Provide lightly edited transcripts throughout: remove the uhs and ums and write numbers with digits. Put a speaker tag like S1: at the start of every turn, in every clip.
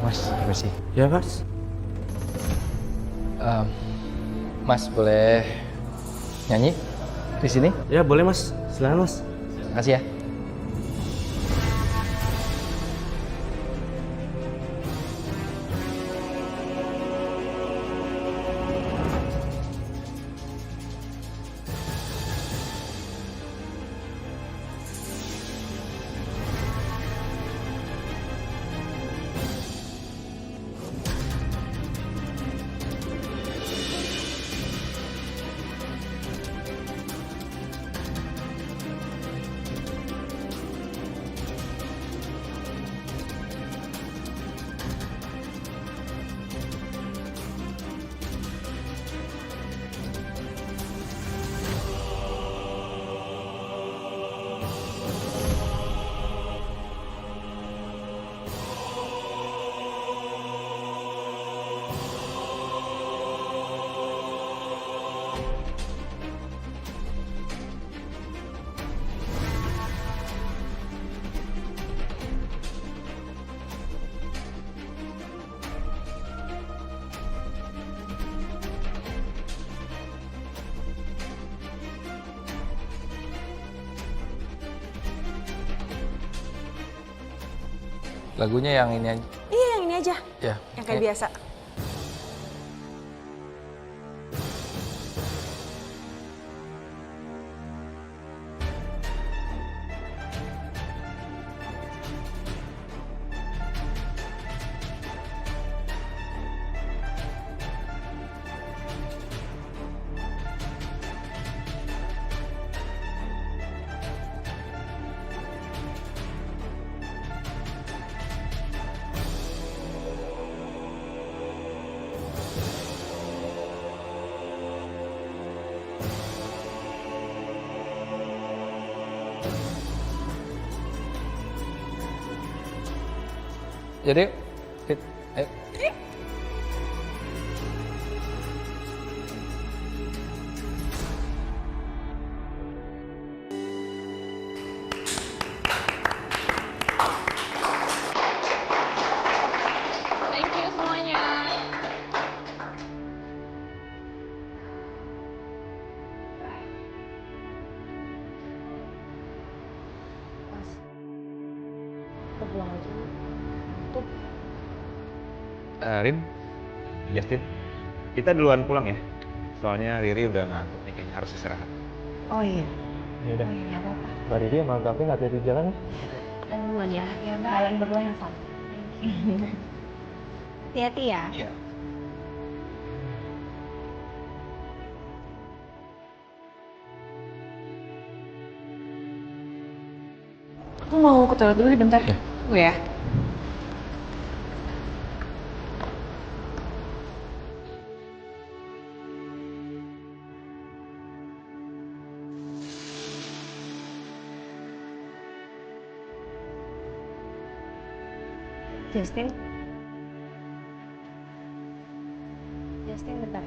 S1: Mas, permisi.
S2: Ya mas.
S1: Mas boleh nyanyi di sini?
S2: Ya boleh mas. Silakan mas.
S1: Makasih ya. Lagunya yang ini aja.
S3: Iya, yang ini aja.
S1: Ya.
S3: Yang kayak biasa.
S1: Jadi, ayo.
S4: Thank you semuanya.
S3: Mas, kita pulang aja. Tuh.
S5: Rin, Justin, kita duluan pulang ya. Soalnya Riri udah ngantuk nih, kayaknya harus istirahat.
S3: Oh iya.
S1: Ya udah.
S3: Oh iya, nggak apa-apa.
S1: Mbak Riri sama Gavin nggak ada di jalan?
S3: Dan duluan ya. Ya, kalian berdua yang sama. Hati-hati ya.
S1: Iya.
S3: Aku mau ke toilet dulu bentar.
S1: Ya.
S3: Tunggu ya. Justin. Justin bentar.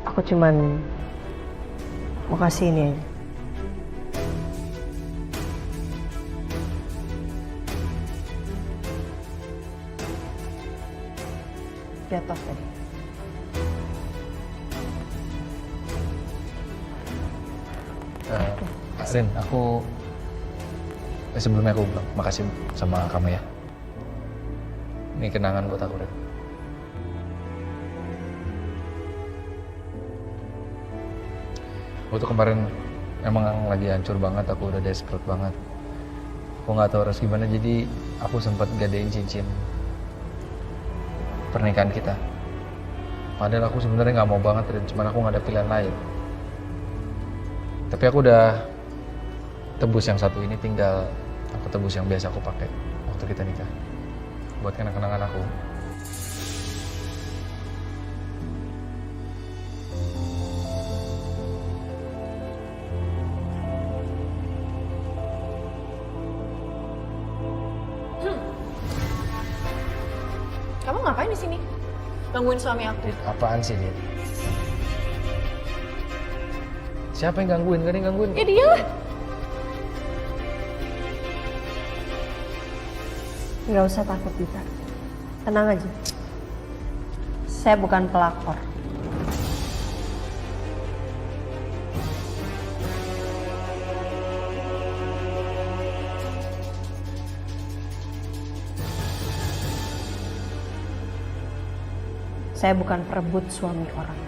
S3: Aku cuman mau kasih ini aja. Jatuh tadi.
S1: Rin, sebelumnya aku bilang makasih sama kamu ya. Ini kenangan buat aku, Rin. Waktu kemarin emang lagi hancur banget, aku udah desperate banget. Aku nggak tahu harus gimana, jadi aku sempat gadein cincin pernikahan kita. Padahal aku sebenarnya nggak mau banget, Rin. Cuman aku nggak ada pilihan lain. Tapi aku udah tebus yang satu ini, tinggal aku tebus yang biasa aku pakai waktu kita nikah. Buat kenang-kenangan aku.
S4: Kamu ngapain di sini? Gangguin suami aku.
S1: Dit, apaan sih, Dit? Siapa yang gangguin? Gak ada yang gangguin.
S4: Ya dia lah.
S3: Nggak usah takut, Dita. Tenang aja. Saya bukan pelakor. Saya bukan perebut suami orang.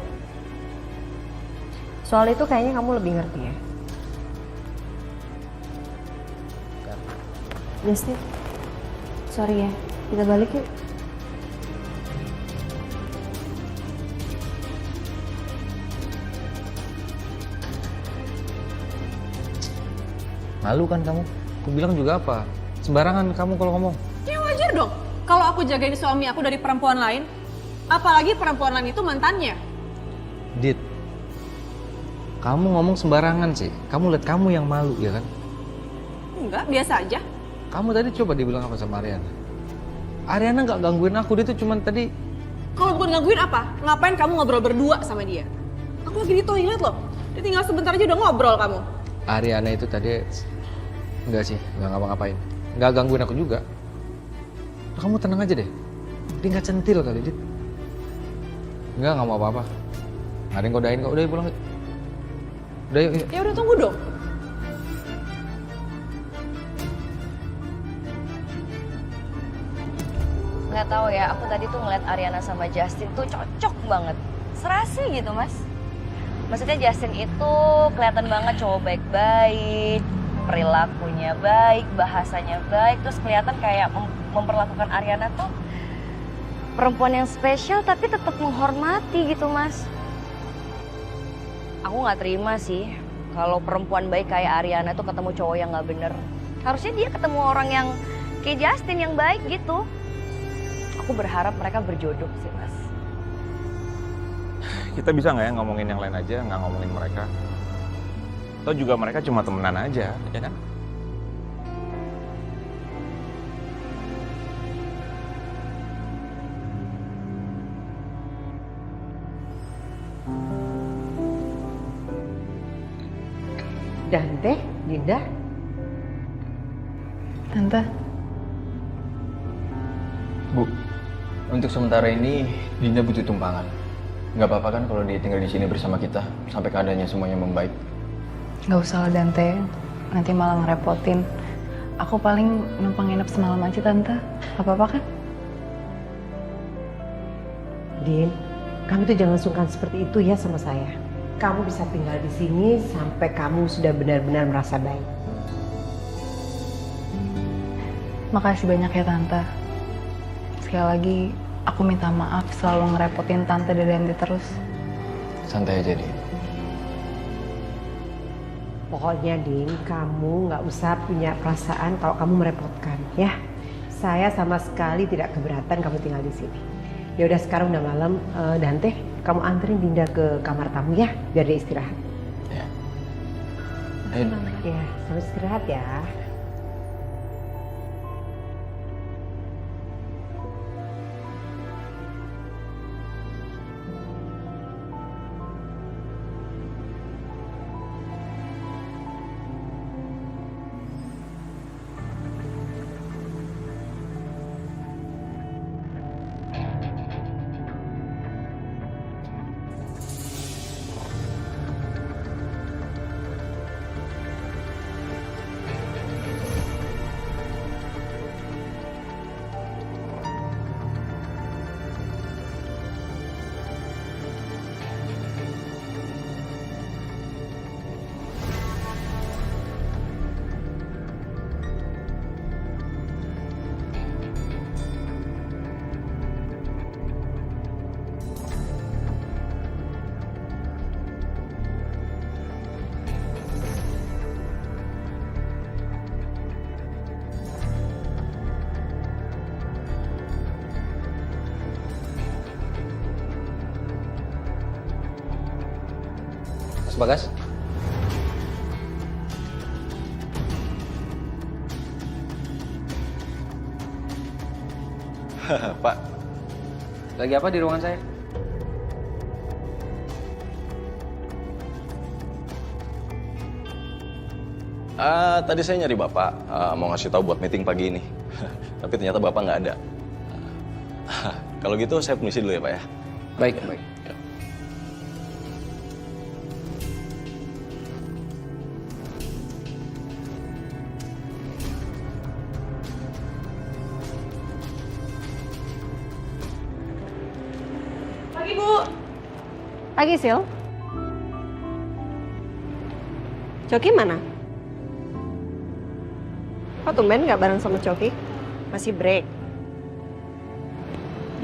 S3: Soal itu kayaknya kamu lebih ngerti ya. Justin, sorry ya, kita balik yuk.
S1: Malu kan kamu? Aku bilang juga apa? Sembarangan kamu kalau ngomong.
S4: Ya wajar dong. Kalau aku jagain suami aku dari perempuan lain, apalagi perempuan lain itu mantannya.
S1: Dit, kamu ngomong sembarangan sih. Kamu lihat kamu yang malu ya kan?
S4: Enggak, biasa aja.
S1: Kamu tadi coba dibilang apa sama Ariana? Ariana nggak gangguin aku, dia tuh cuman tadi.
S4: Kalau bukan gangguin apa? Ngapain kamu ngobrol berdua sama dia? Aku lagi di toilet loh. Dia tinggal sebentar aja udah ngobrol kamu.
S1: Ariana itu tadi enggak sih, nggak ngapa-ngapain. Nggak gangguin aku juga. Kamu tenang aja deh. Dia nggak centil kali, Dit. Nggak mau apa-apa. Nggak ada yang godain kok. Udah yuk pulang yuk. Udah yuk.
S4: Ya udah tunggu dong.
S6: Nggak tahu ya, aku tadi tuh ngeliat Ariana sama Justin tuh cocok banget. Serasi gitu, Mas. Maksudnya Justin itu kelihatan banget cowok baik-baik, perilakunya baik, bahasanya baik, terus kelihatan kayak memperlakukan Ariana tuh perempuan yang spesial tapi tetap menghormati gitu, Mas. Aku nggak terima sih kalau perempuan baik kayak Ariana tuh ketemu cowok yang nggak bener. Harusnya dia ketemu orang yang kayak Justin yang baik gitu. Aku berharap mereka berjodoh sih, Mas.
S5: Kita bisa nggak ya ngomongin yang lain aja, nggak ngomongin mereka? Atau juga mereka cuma temenan aja, ya kan?
S3: Dan teh, Dinda.
S7: Tante,
S8: Bu, untuk sementara ini Dinda butuh tumpangan. Nggak apa-apa kan kalau dia tinggal di sini bersama kita sampai keadaannya semuanya membaik?
S7: nggak usah lah Dante, nanti malah ngerepotin. Aku paling numpang nginep semalam aja Tante, apa-apa kan?
S3: Din, kamu tuh jangan sungkan seperti itu ya sama saya. Kamu bisa tinggal di sini sampai kamu sudah benar-benar merasa baik.
S7: Makasih banyak ya Tante. Sekali lagi, aku minta maaf selalu ngerepotin Tante dan Dante terus.
S8: Santai aja, Din.
S3: Pokoknya Din, kamu nggak usah punya perasaan kalau kamu merepotkan, ya. Saya sama sekali tidak keberatan kamu tinggal di sini. Ya udah sekarang udah malam, Dante, kamu anterin Dinda ke kamar tamu ya, biar dia istirahat.
S8: Ya. Ayo.
S3: Ya, selamat istirahat ya.
S1: Mas Bagas?
S9: Pak,
S1: Lagi apa di ruangan saya?
S9: Tadi saya nyari Bapak, mau ngasih tahu buat meeting pagi ini. Tapi ternyata Bapak nggak ada. Kalau gitu saya permisi dulu ya Pak ya.
S1: Baik, baik.
S4: Pagi, Bu.
S3: Pagi, Sil. Coki mana? Kok tumben nggak bareng sama Coki? Masih break?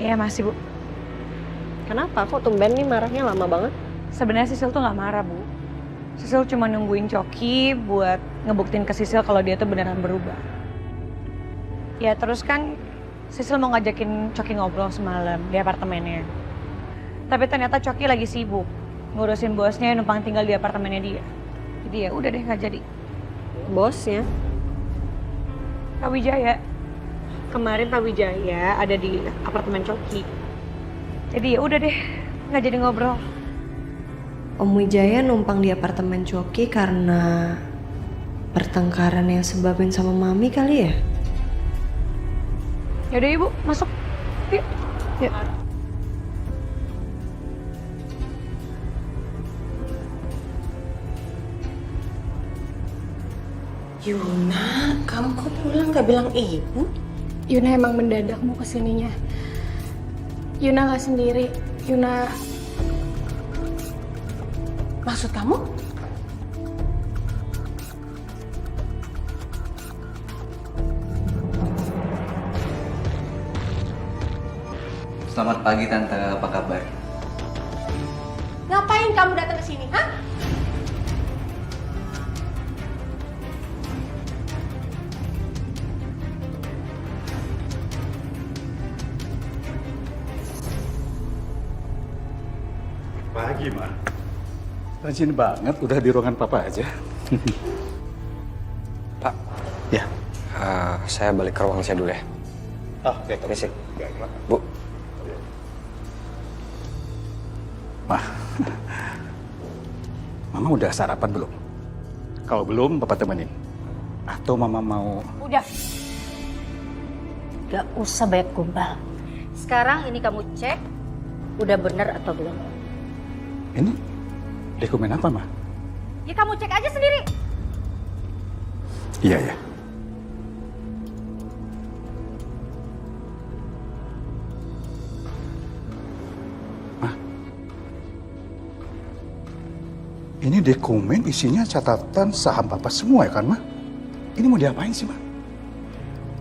S10: Iya masih, Bu.
S3: Kenapa? Kok tumben nih marahnya lama banget?
S10: Sebenarnya Sisil tuh nggak marah, Bu. Sisil cuma nungguin Coki buat ngebuktiin ke Sisil kalau dia tuh beneran berubah. Ya terus kan Sisil mau ngajakin Coki ngobrol semalam di apartemennya. Tapi ternyata Coki lagi sibuk ngurusin bosnya yang numpang tinggal di apartemennya dia. Jadi ya udah deh nggak jadi.
S3: Bosnya?
S10: Pak Wijaya.
S3: Kemarin Pak Wijaya ada di apartemen Coki.
S10: Jadi ya udah deh nggak jadi ngobrol.
S3: Om Wijaya numpang di apartemen Coki karena pertengkaran yang sebabin sama Mami kali ya?
S10: Yaudah Ibu masuk. Yuk.
S3: Yuk.
S11: Yuna, kamu kok pulang gak bilang ibu?
S12: Yuna emang mendadak mau kesininya. Yuna gak sendiri. Yuna...
S11: Maksud kamu?
S8: Selamat pagi Tante, apa kabar?
S12: Ngapain kamu datang ke sini, hah?
S13: Pagi, Ma. Rajin banget, udah di ruangan Papa aja.
S2: Pak.
S13: Ya.
S2: Saya balik ke ruang saya dulu ya.
S13: Oh, oke.
S2: Permisi. Bu.
S13: Ma. Mama udah sarapan belum? Kalau belum, Papa temenin. Atau Mama mau...
S6: Udah. Gak usah banyak gombal. Sekarang ini kamu cek, udah bener atau belum.
S13: Ini dokumen apa, Ma?
S6: Ya kamu cek aja sendiri.
S13: Iya, ya. Ma. Ini dokumen isinya catatan saham Papa semua ya kan, Ma? Ini mau diapain sih, Ma?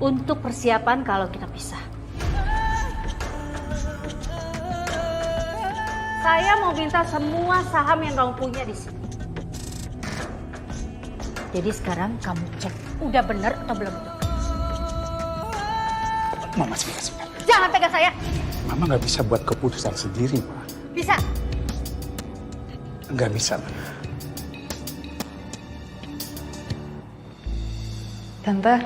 S6: Untuk persiapan kalau kita pisah. Saya mau minta semua saham yang kamu punya di sini. Jadi sekarang kamu cek, udah bener atau belum betul.
S13: Mama, sebentar.
S6: Jangan pegang saya.
S13: Mama nggak bisa buat keputusan sendiri, Ma.
S6: Bisa.
S13: Nggak bisa, Ma.
S7: Tante,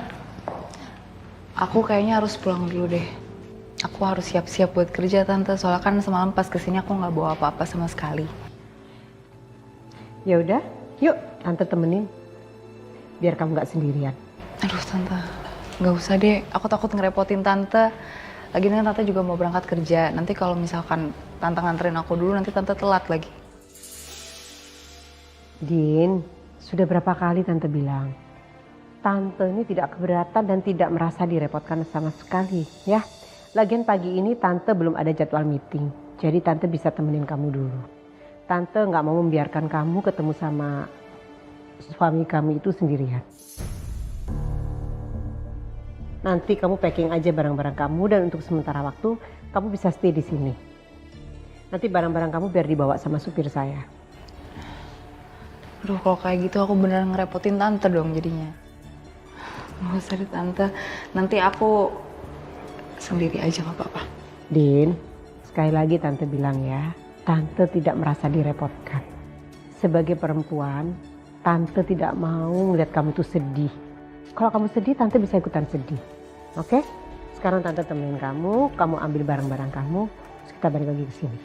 S7: aku kayaknya harus pulang dulu deh. Aku harus siap-siap buat kerja Tante, soalnya kan semalam pas kesini aku nggak bawa apa-apa sama sekali.
S3: Ya udah, yuk Tante temenin. Biar kamu nggak sendirian.
S7: Aduh Tante, nggak usah deh. Aku takut ngerepotin Tante. Lagian kan Tante juga mau berangkat kerja. Nanti kalau misalkan Tante nganterin aku dulu, nanti Tante telat lagi.
S3: Din, sudah berapa kali Tante bilang, Tante ini tidak keberatan dan tidak merasa direpotkan sama sekali, ya. Lagian pagi ini Tante belum ada jadwal meeting, jadi Tante bisa temenin kamu dulu. Tante nggak mau membiarkan kamu ketemu sama suami kamu itu sendirian. Nanti kamu packing aja barang-barang kamu dan untuk sementara waktu kamu bisa stay di sini. Nanti barang-barang kamu biar dibawa sama supir saya.
S7: Aduh kalau kayak gitu aku beneran ngerepotin Tante dong jadinya. Nggak usah deh Tante, nanti aku sendiri aja nggak apa-apa.
S3: Din, sekali lagi Tante bilang ya, Tante tidak merasa direpotkan. Sebagai perempuan, Tante tidak mau ngeliat kamu tuh sedih. Kalau kamu sedih, Tante bisa ikutan sedih. Oke? Sekarang Tante temenin kamu ambil barang-barang kamu, kita balik lagi ke sini.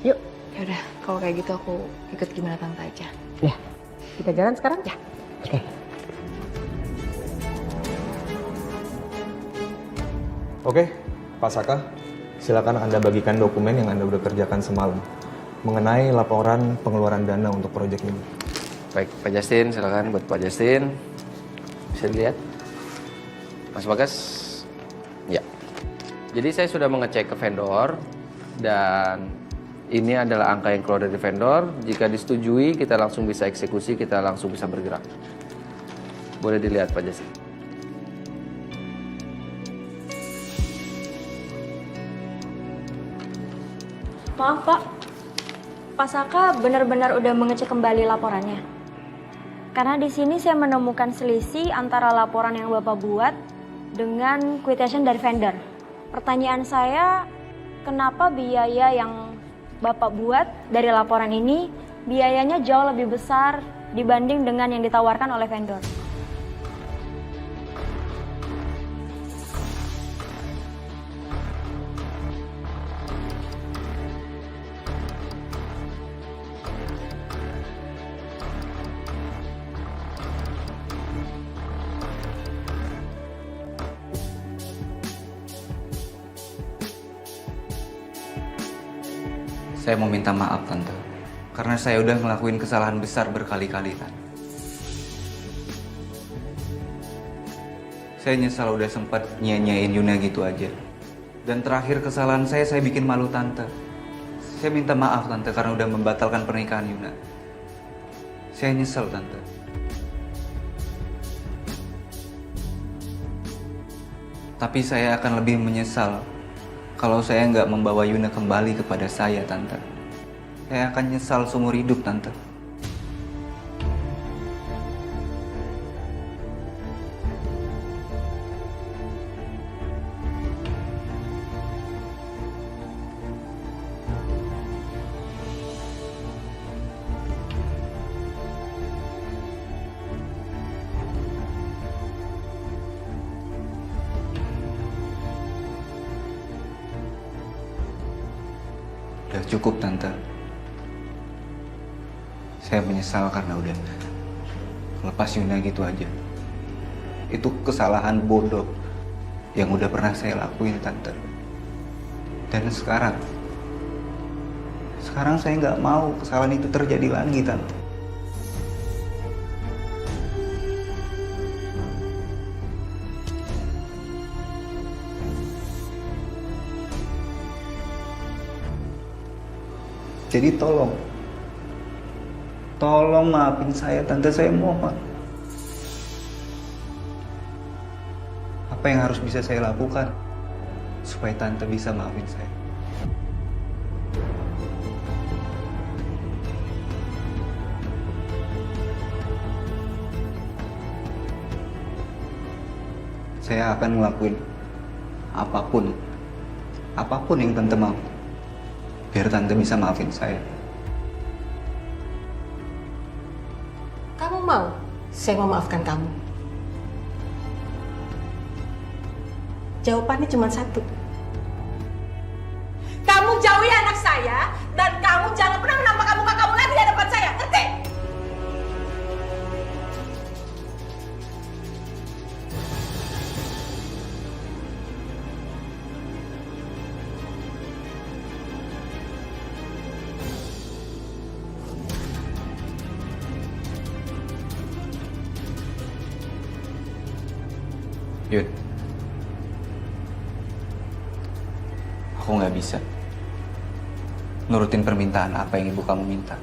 S3: Yuk.
S7: Yaudah, kalau kayak gitu aku ikut gimana tante aja.
S3: Ya, kita jalan sekarang? Ya. Oke.
S14: Oke, Pak Saka, silakan Anda bagikan dokumen yang Anda udah kerjakan semalam mengenai laporan pengeluaran dana untuk proyek ini.
S1: Baik, Pak Justin, silakan buat Pak Justin. Bisa dilihat. Mas Bagas, ya. Jadi saya sudah mengecek ke vendor dan ini adalah angka yang keluar dari vendor. Jika disetujui, kita langsung bisa eksekusi, kita langsung bisa bergerak. Boleh dilihat Pak Justin.
S15: Maaf Pak, Pak Saka benar-benar udah mengecek kembali laporannya. Karena di sini saya menemukan selisih antara laporan yang Bapak buat dengan quotation dari vendor. Pertanyaan saya, kenapa biaya yang Bapak buat dari laporan ini biayanya jauh lebih besar dibanding dengan yang ditawarkan oleh vendor?
S16: Saya mau minta maaf, Tante. Karena saya udah ngelakuin kesalahan besar berkali-kali, Tante. Saya nyesal udah sempat nyanyain Yuna gitu aja. Dan terakhir kesalahan saya bikin malu Tante. Saya minta maaf, Tante, karena udah membatalkan pernikahan Yuna. Saya nyesel, Tante. Tapi saya akan lebih menyesal kalau saya nggak membawa Yuna kembali kepada saya, Tante. Saya akan nyesal seumur hidup, Tante. Udah cukup, Tante. Saya menyesal karena udah lepas Yuna gitu aja. Itu kesalahan bodoh yang udah pernah saya lakuin, Tante. Dan sekarang saya nggak mau kesalahan itu terjadi lagi, Tante. Jadi tolong maafin saya, Tante, saya mohon. Apa yang harus bisa saya lakukan supaya Tante bisa maafin saya? Saya akan ngelakuin apapun yang Tante mau, biar Tante bisa maafin saya.
S3: Kamu mau saya memaafkan kamu? Jawabannya cuma satu. Kamu jauhi anak saya dan kamu jangan pernah menampakkan muka kamu lagi di hadapan saya, ngerti?
S16: Yun, aku nggak bisa nurutin permintaan apa yang ibu kamu minta.